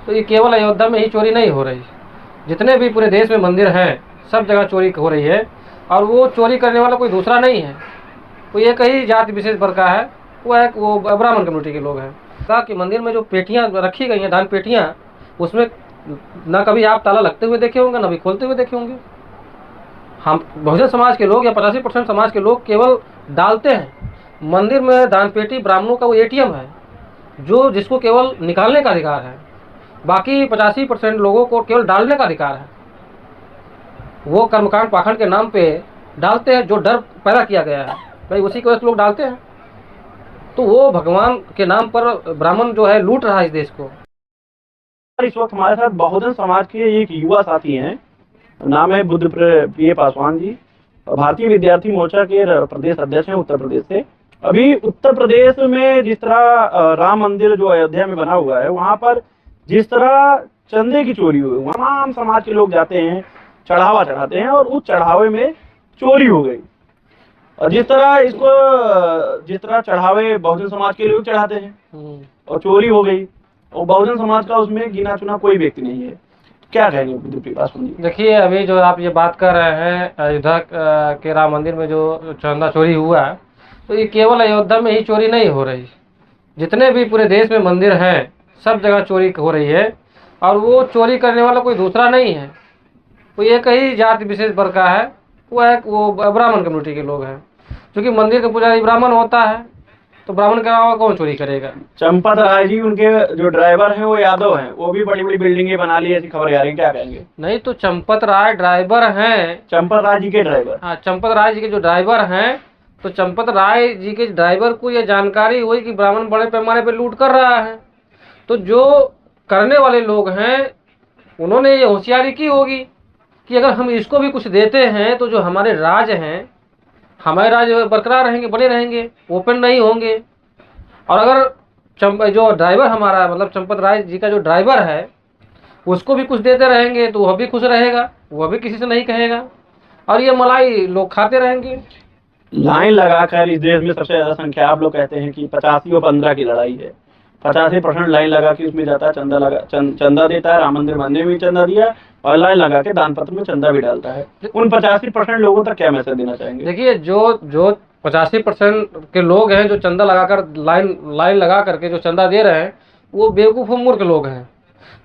तो ये केवल अयोध्या में ही चोरी नहीं हो रही, जितने भी पूरे देश में मंदिर हैं सब जगह चोरी हो रही है। और वो चोरी करने वाला कोई दूसरा नहीं है, कोई एक ही जाति विशेष वर्ग का है, वो ब्राह्मण कम्युनिटी के लोग हैं। कहा कि मंदिर में जो पेटियां रखी गई हैं, दान पेटियां, उसमें ना कभी आप ताला लगते हुए देखे होंगे, ना भी खोलते हुए देखे होंगे। हम बहुजन समाज के लोग या 85% समाज के लोग केवल डालते हैं। मंदिर में दान पेटी ब्राह्मणों का वो एटीएम है, जो जिसको केवल निकालने का अधिकार है। बाकी 85% लोगों को केवल डालने का अधिकार है। वो कर्मकांड पाखंड के नाम पे डालते हैं, जो डर पैदा किया गया है भाई उसी की वजह से लोग डालते हैं। तो वो भगवान के नाम पर ब्राह्मण जो है लूट रहा है इस देश को। इस वक्त हमारे साथ बहुजन समाज के एक युवा साथी हैं, नाम है बुद्ध प्रिय पासवान जी, भारतीय विद्यार्थी मोर्चा के प्रदेश अध्यक्ष हैं उत्तर प्रदेश से। अभी उत्तर प्रदेश में जिस तरह राम मंदिर जो अयोध्या में बना हुआ है, वहां पर जिस तरह चंदे की चोरी हुई, तमाम समाज के लोग जाते हैं, चढ़ावा चढ़ाते हैं और उस चढ़ावे में चोरी हो गई। और जिस तरह चढ़ावे बहुजन समाज के लोग चढ़ाते हैं और चोरी हो गई, और बहुजन समाज का उसमें गिना चुना कोई व्यक्ति नहीं है। क्या कहेंगे बुद्ध प्रिय पासवान जी? देखिए, अभी जो आप ये बात कर रहे हैं अयोध्या के राम मंदिर में जो चंदा चोरी हुआ है, तो ये केवल अयोध्या में ही चोरी नहीं हो रही, जितने भी पूरे देश में मंदिर हैं सब जगह चोरी हो रही है। और वो चोरी करने वाला कोई दूसरा नहीं है, कोई एक ही जाति विशेष वर्ग का है, वो ब्राह्मण कम्युनिटी के लोग हैं। क्योंकि मंदिर का पुजारी ब्राह्मण होता है, तो ब्राह्मण के अलावा कौन चोरी करेगा? चंपत राय जी, उनके जो ड्राइवर हैं वो यादव हैं, वो भी बड़ी बड़ी बिल्डिंगें बना ली, ऐसी खबर आ रही है, क्या कहेंगे? नहीं, तो चंपत राय ड्राइवर हैं। चंपत राय जी के ड्राइवर? हाँ, चंपत राय जी के जो ड्राइवर हैं, तो चंपत राय जी के ड्राइवर को ये जानकारी हुई कि ब्राह्मण बड़े पैमाने पर लूट कर रहा है। तो जो करने वाले लोग हैं उन्होंने ये होशियारी की होगी कि अगर हम इसको भी कुछ देते हैं तो जो हमारे राज हैं, हमारे राज्य बरकरार रहेंगे, बने रहेंगे, ओपन नहीं होंगे। और अगर जो ड्राइवर हमारा मतलब चंपत राय जी का जो ड्राइवर है उसको भी कुछ देते रहेंगे तो वह भी खुश रहेगा, वह भी किसी से नहीं कहेगा, और ये मलाई लोग खाते रहेंगे। लाइन लगाकर इस देश में सबसे ज्यादा संख्या, आप लोग कहते हैं कि 85 और 15 की लड़ाई है, 85% लाइन लगा के उसमें जाता है, चंदा देता है, राम मंदिर बनने में भी चंदा दिया, और लाइन लगा के दान पत्र में चंदा भी डालता है। उन 85% लोगों तक क्या मैसेज देना चाहेंगे? देखिए, जो 85% के लोग हैं जो चंदा लगाकर लाइन लगा करके जो चंदा दे रहे हैं, वो बेवकूफ़ और मूर्ख लोग हैं।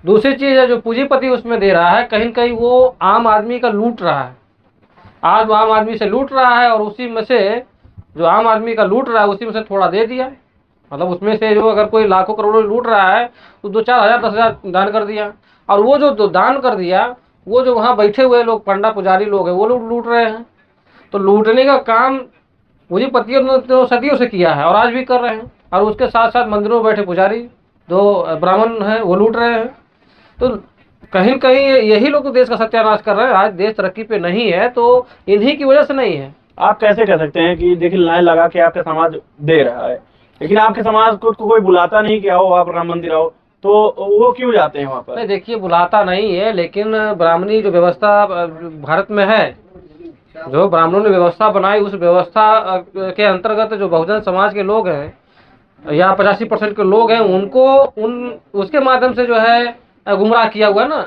दूसरी चीज़ है, जो पूंजीपति उसमें दे रहा है, कहीं न कहीं वो आम आदमी का लूट रहा है, आज आम आदमी से लूट रहा है, और उसी में से जो आम आदमी का लूट रहा है उसी में से थोड़ा दे दिया। मतलब उसमें से जो अगर कोई लाखों करोड़ों लूट रहा है तो 2-4 हज़ार 10 हज़ार दान कर दिया, और वो जो दान कर दिया वो जो वहाँ बैठे हुए लोग पंडा पुजारी लोग हैं वो लोग लूट रहे हैं। तो लूटने का काम पूंजीपतियों ने तो सदियों से किया है और आज भी कर रहे हैं, और उसके साथ साथ मंदिरों में बैठे पुजारी जो ब्राह्मण हैं वो लूट रहे हैं। तो कहीं न कहीं यही लोग तो देश का सत्यानाश कर रहे हैं। आज देश तरक्की पे नहीं है तो इन्हीं की वजह से नहीं है। आप कैसे कह सकते हैं कि देखिए लाइन लगा के आपका समाज दे रहा है, लेकिन आपके समाज को कोई बुलाता नहीं कि आओ आप राम मंदिर आओ, तो वो क्यों जाते हैं वहाँ पर? नहीं, देखिए, बुलाता नहीं है, लेकिन ब्राह्मणी जो व्यवस्था भारत में है, जो ब्राह्मणों ने व्यवस्था बनाई, उस व्यवस्था के अंतर्गत जो बहुजन समाज के लोग हैं या 85% के लोग हैं उनको उसके माध्यम से जो है गुमराह किया हुआ है ना।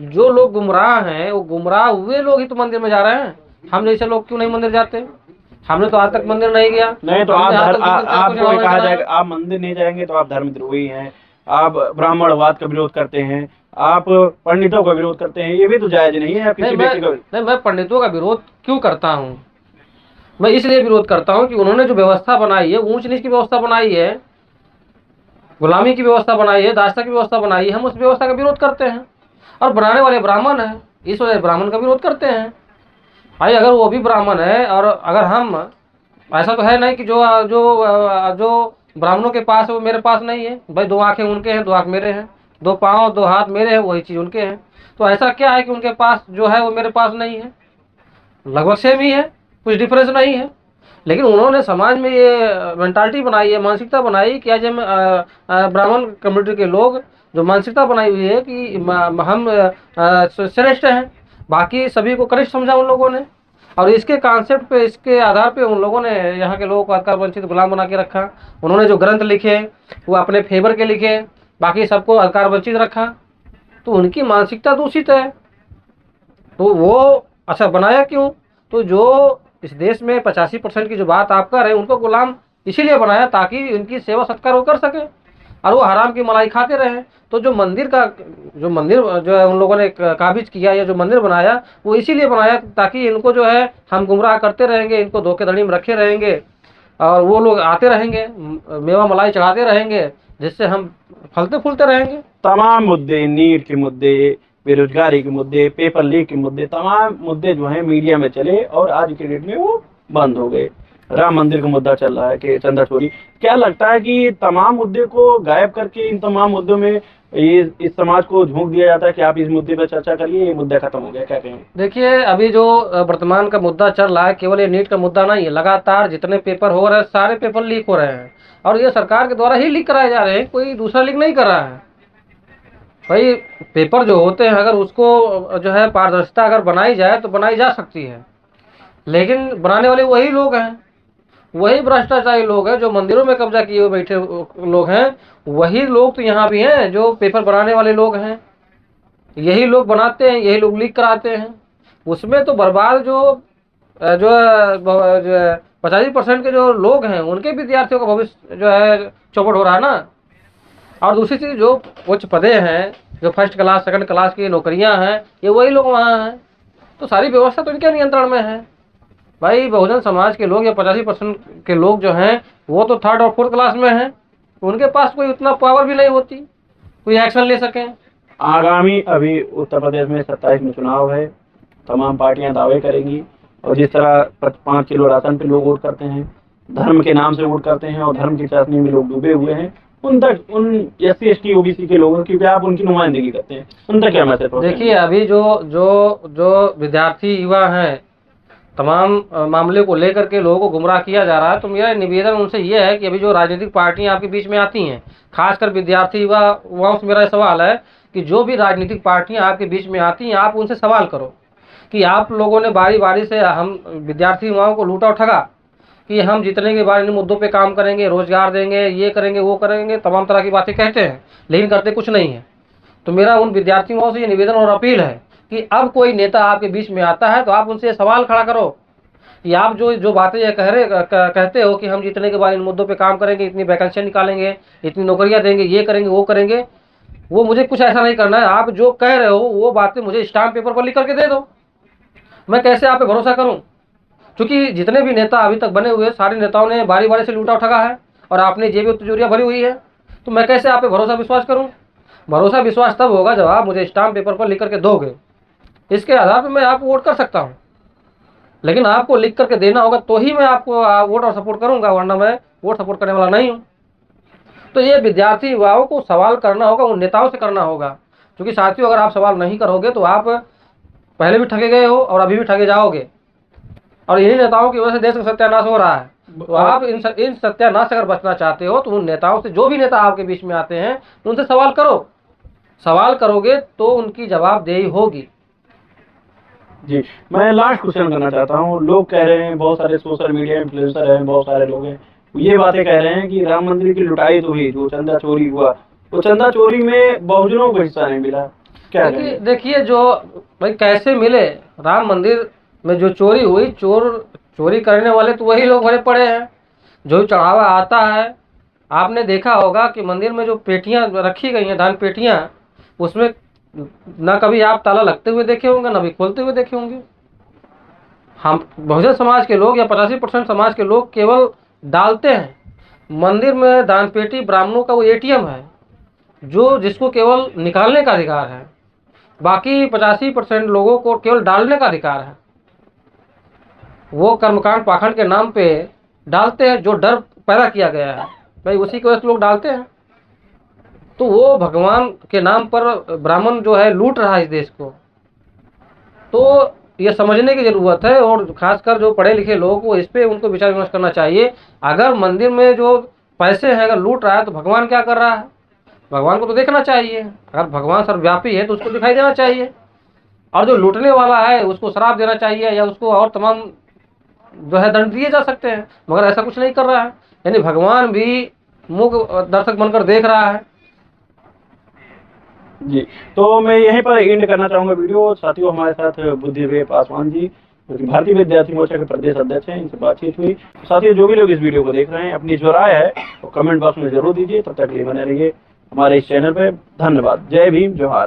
जो लोग गुमराह हैं वो गुमराह हुए लोग ही तो मंदिर में जा रहे हैं। हम जैसे लोग क्यों नहीं मंदिर जाते? हमने तो आज तक मंदिर नहीं गया। नहीं तो आपको कहा जाएगा आप मंदिर नहीं जाएंगे तो आप धर्मद्रोही हैं, आप ब्राह्मणवाद का विरोध करते हैं, आप पंडितों का विरोध करते हैं, ये भी तो जायज नहीं है। किसी व्यक्ति का नहीं, मैं पंडितों का विरोध क्यों करता हूँ? मैं इसलिए विरोध करता हूँ कि उन्होंने जो व्यवस्था बनाई है, ऊंच नीच की व्यवस्था बनाई है, गुलामी की व्यवस्था बनाई है, दासता की व्यवस्था बनाई है, हम उस व्यवस्था का विरोध करते हैं। और बनाने वाले ब्राह्मण हैं, इस वजह से ब्राह्मण का विरोध करते हैं। भाई अगर वो भी ब्राह्मण है और अगर हम, ऐसा तो है नहीं कि जो जो जो ब्राह्मणों के पास है वो मेरे पास नहीं है। भाई 2 आंखें उनके हैं, 2 आंख मेरे हैं, 2 पाँव 2 हाथ मेरे हैं, वही चीज़ उनके हैं। तो ऐसा क्या है कि उनके पास जो है वो मेरे पास नहीं है? लगभग सेम ही है, कुछ डिफरेंस नहीं है। लेकिन उन्होंने समाज में ये मेंटालिटी बनाई है, मानसिकता बनाई कि आज हम ब्राह्मण कम्युनिटी के लोग जो मानसिकता बनाई हुई है कि हम श्रेष्ठ हैं, बाकी सभी को कनिष्ठ समझा उन लोगों ने। और इसके कॉन्सेप्ट पे, इसके आधार पे उन लोगों ने यहाँ के लोगों को अधिकार वंचित गुलाम बना के रखा। उन्होंने जो ग्रंथ लिखे वो अपने फेवर के लिखे, बाकी सबको अधिकार वंचित रखा। तो उनकी मानसिकता दूषित है। तो वो अच्छा बनाया क्यों? तो जो इस देश में 85% की जो बात आप कर रहे हैं, उनको गुलाम इसीलिए बनाया ताकि उनकी सेवा सत्कार वो कर सके और वो हराम की मलाई खाते रहे। तो जो मंदिर जो है उन लोगों ने काबिज किया या जो मंदिर बनाया, वो इसीलिए बनाया ताकि इनको जो है हम गुमराह करते रहेंगे, इनको धोखेधड़ी में रखे रहेंगे और वो लोग आते रहेंगे, मेवा मलाई चढ़ाते रहेंगे, जिससे हम फलते फूलते रहेंगे। तमाम मुद्दे, नीट के मुद्दे, बेरोजगारी के मुद्दे, पेपर लीक के मुद्दे, तमाम मुद्दे जो हैं मीडिया में चले और आज के डेट में वो बंद हो गए। राम मंदिर का मुद्दा चल रहा है कि चंदा चोरी। क्या लगता है कि तमाम मुद्दे को गायब करके इन तमाम मुद्दों में ये इस समाज को झोंक दिया जाता है कि आप इस मुद्दे पर चर्चा करिए, ये मुद्दा खत्म हो गया, क्या कहें? देखिए, अभी जो वर्तमान का मुद्दा चल रहा है, केवल ये नीट का मुद्दा नहीं है। लगातार जितने पेपर हो रहे हैं, सारे पेपर लीक हो रहे हैं और ये सरकार के द्वारा ही लीक कराए जा रहे हैं, कोई दूसरा लीक नहीं कर रहा है। भाई, पेपर जो होते हैं, अगर उसको जो है पारदर्शिता अगर बनाई जाए तो बनाई जा सकती है, लेकिन बनाने वाले वही लोग हैं, वही भ्रष्टाचारी लोग हैं जो मंदिरों में कब्जा किए हुए बैठे लोग हैं। वही लोग तो यहाँ भी हैं जो पेपर बनाने वाले लोग हैं। यही लोग बनाते हैं, यही लोग लीक कराते हैं। उसमें तो बर्बाद जो 85% के जो लोग हैं, उनके विद्यार्थियों का भविष्य जो है चौपट हो रहा है ना। और दूसरी चीज़, जो उच्च पदे हैं, जो फर्स्ट क्लास सेकंड क्लास की नौकरियां हैं, ये वही लोग वहाँ हैं। तो सारी व्यवस्था तो इनके नियंत्रण में है। भाई, बहुजन समाज के लोग या 85% के लोग जो हैं, वो तो थर्ड और फोर्थ क्लास में हैं। उनके पास कोई उतना पावर भी नहीं होती कोई एक्शन ले सकें। आगामी अभी उत्तर प्रदेश में 27 में चुनाव है, तमाम पार्टियां दावे करेंगी और जिस तरह 5 किलो राशन पे लोग वोट करते हैं, धर्म के नाम से वोट करते हैं और धर्म की चाशनी में लोग डूबे हुए हैं, उन तक, उन SC ST OBC के लोगों की भी आप उनकी नुमाइंदगी करते हैं, उन तक क्या मैसेज? देखिए, अभी जो जो जो विद्यार्थी युवा हैं, तमाम मामले को लेकर के लोगों को गुमराह किया जा रहा है। तो मेरा निवेदन उनसे ये है कि अभी जो राजनीतिक पार्टियां आपके बीच में आती हैं, खासकर विद्यार्थी युवाओं से मेरा सवाल है कि जो भी राजनीतिक पार्टियां आपके बीच में आती हैं, आप उनसे सवाल करो कि आप लोगों ने बारी बारी से हम विद्यार्थी युवाओं को लूटा और ठगा कि हम जीतने के बाद इन मुद्दों पे काम करेंगे, रोजगार देंगे, ये करेंगे, वो करेंगे, तमाम तरह की बातें कहते हैं, लेकिन करते कुछ नहीं है। तो मेरा उन विद्यार्थियों से ये निवेदन और अपील है कि अब कोई नेता आपके बीच में आता है तो आप उनसे सवाल खड़ा करो कि आप जो जो बातें ये कहते हो कि हम जीतने के बाद इन मुद्दों पे काम करेंगे, इतनी वैकेंसियाँ निकालेंगे, इतनी नौकरियां देंगे, ये करेंगे, वो करेंगे, वो मुझे कुछ ऐसा नहीं करना है। आप जो कह रहे हो वो बातें मुझे स्टाम्प पेपर पर लिख करके दे दो। मैं कैसे आप पे भरोसा करूं? क्योंकि जितने भी नेता अभी तक बने हुए, सारे नेताओं ने बारी बारी से लूटा ठगा है और आपने जेबी और तिजोरियां भरी हुई है। तो मैं कैसे आप पे भरोसा विश्वास करूं? भरोसा विश्वास तब होगा जब आप मुझे स्टाम्प पेपर पर लिख करके दोगे। इसके आधार पर मैं आपको वोट कर सकता हूँ, लेकिन आपको लिख करके देना होगा तो ही मैं आपको वोट और सपोर्ट करूंगा, वरना मैं वोट सपोर्ट करने वाला नहीं हूँ। तो ये विद्यार्थी युवाओं को सवाल करना होगा, उन नेताओं से करना होगा। क्योंकि साथियों, अगर आप सवाल नहीं करोगे तो आप पहले भी ठगे गए हो और अभी भी ठगे जाओगे, और इन्हीं नेताओं की वजह से देश का सत्यानाश हो रहा है। तो आप इन सत्यानाश से अगर बचना चाहते हो तो उन नेताओं से, जो भी नेता आपके बीच में आते हैं, उनसे सवाल करो। सवाल करोगे तो उनकी जवाबदेही होगी। जी, मैं लास्ट क्वेश्चन करना चाहता हूँ। लोग कह रहे हैं, बहुत सारे सोशल मीडिया इन्फ्लुएंसर हैं, बहुत सारे लोग हैं, ये बातें कह रहे हैं कि राम मंदिर की लुटाई तो हुई, जो चंदा चोरी हुआ, तो चंदा चोरी में बहुजनों को हिस्सा नहीं मिला, क्या कहेंगे? देखिए, जो भाई कैसे मिले, राम मंदिर में जो चोरी हुई, चोरी करने वाले तो वही लोग भरे पड़े हैं जो चढ़ावा आता है। आपने देखा होगा कि मंदिर में जो पेटियां रखी गई हैं, धान पेटियां, उसमें ना कभी आप ताला लगते हुए देखे होंगे, ना भी खोलते हुए देखे होंगे। हम बहुजन समाज के लोग या 85% समाज के लोग केवल डालते हैं। मंदिर में दान पेटी ब्राह्मणों का वो ATM है जो जिसको केवल निकालने का अधिकार है, बाकी 85% लोगों को केवल डालने का अधिकार है। वो कर्मकांड पाखंड के नाम पे डालते हैं, जो डर पैदा किया गया है, भाई उसी की वजह से लोग डालते हैं। तो वो भगवान के नाम पर ब्राह्मण जो है लूट रहा है इस देश को। तो ये समझने की ज़रूरत है, और खासकर जो पढ़े लिखे लोगों को इस पे उनको विचार विमर्श करना चाहिए। अगर मंदिर में जो पैसे हैं अगर लूट रहा है तो भगवान क्या कर रहा है? भगवान को तो देखना चाहिए। अगर भगवान सर्वव्यापी है तो उसको दिखाई देना चाहिए, और जो लूटने वाला है उसको श्राप देना चाहिए, या उसको और तमाम जो है दंड दिए जा सकते हैं। मगर ऐसा कुछ नहीं कर रहा है, यानी भगवान भी मूक दर्शक बनकर देख रहा है। जी, तो मैं यहीं पर एंड करना चाहूंगा वीडियो। साथियों, हमारे साथ बुद्धिदेव पासवान जी, जो कि भारतीय विद्यार्थी मोर्चा के प्रदेश अध्यक्ष हैं, इनसे बातचीत हुई। साथियों, जो भी लोग इस वीडियो को देख रहे हैं, अपनी जो राय है वो कमेंट बॉक्स में जरूर दीजिए। तब तक के लिए बने रहिए हमारे इस चैनल पे। धन्यवाद। जय भीम, जोहार।